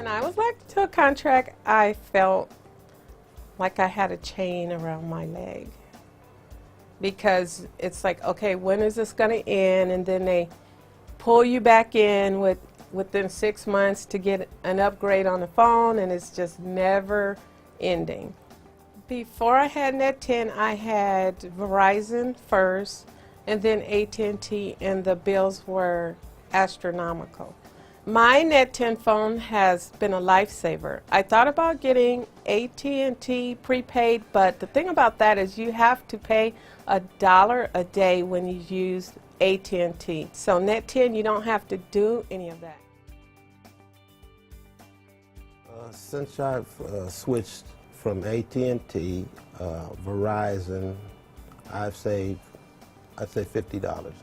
I was elected to a contract, I felt like I had a chain around my leg because it's like, okay, when is this going to end? And then they pull you back in within 6 months to get an upgrade on the phone, and it's just never ending. Before I had NET10, I had Verizon first, and then AT&T, and the bills were astronomical. My NET10 phone has been a lifesaver. I thought about getting AT&T prepaid, but the thing about that is you have to pay $1 a day when you use AT&T. So NET10, you don't have to do any of that. Since I've switched from AT&T, Verizon, I'd say $50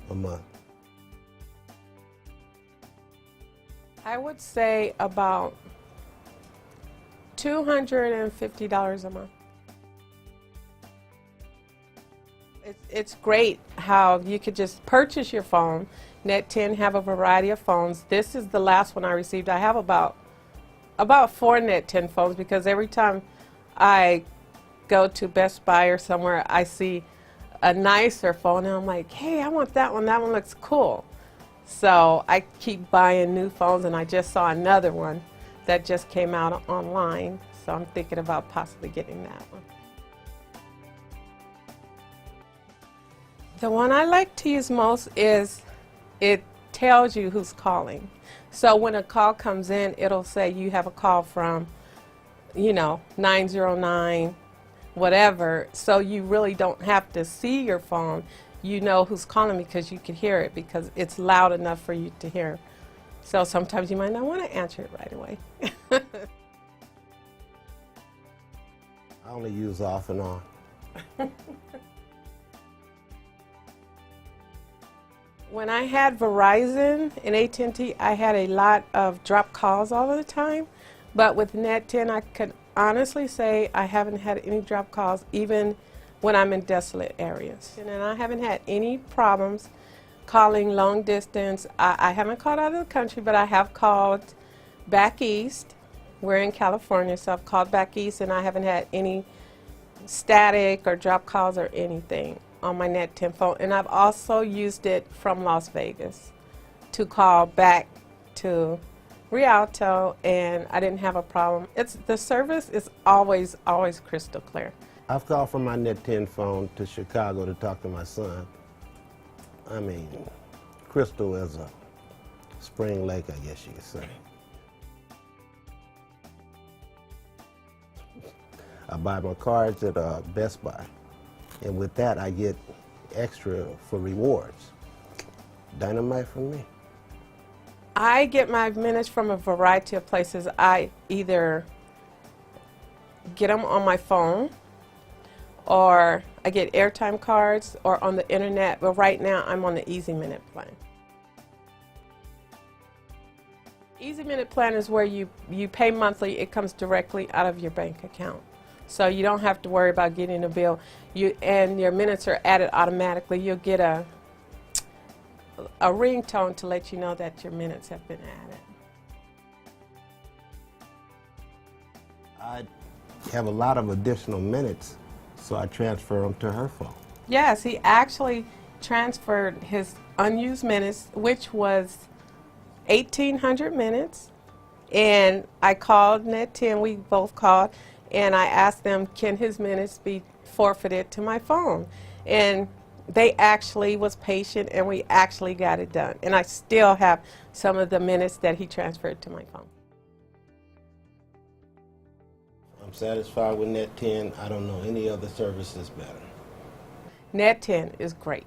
a month. I would say about $250 a month. It's great how you could just purchase your phone. NET10 have a variety of phones. This is the last one I received. I have about 4 NET10 phones because every time I go to Best Buy or somewhere, I see a nicer phone and I'm like, hey, I want that one. That one looks cool. So I keep buying new phones, and I just saw another one that just came out online. So I'm thinking about possibly getting that one. The one I like to use most is it tells you who's calling. So when a call comes in, it'll say you have a call from, 909, whatever. So you really don't have to see your phone. You know who's calling because you can hear it because it's loud enough for you to hear. So sometimes you might not want to answer it right away. I only use off and on. When I had Verizon and AT&T, I had a lot of drop calls all of the time. But with NET10, I could honestly say I haven't had any drop calls, even when I'm in desolate areas. And I haven't had any problems calling long distance. I haven't called out of the country, but I have called back east. We're in California, so I've called back east, and I haven't had any static or drop calls or anything on my NET10 phone. And I've also used it from Las Vegas to call back to Rialto, and I didn't have a problem. The service is always crystal clear. I've called from my NET10 phone to Chicago to talk to my son. I mean, crystal as a spring lake, I guess you could say. I buy my cards at Best Buy, and with that I get extra for rewards. Dynamite for me. I get my minutes from a variety of places. I either get them on my phone, or I get airtime cards, or on the internet, but right now I'm on the Easy Minute plan. Easy Minute plan is where you pay monthly. It comes directly out of your bank account. So you don't have to worry about getting a bill. And your minutes are added automatically. You'll get a ringtone to let you know that your minutes have been added. I have a lot of additional minutes, so I transfer them to her phone. Yes, he actually transferred his unused minutes, which was 1,800 minutes. And I called NET10, we both called, and I asked them, can his minutes be forfeited to my phone? And they actually was patient, and we actually got it done. And I still have some of the minutes that he transferred to my phone. I'm satisfied with NET10. I don't know any other services better. NET10 is great.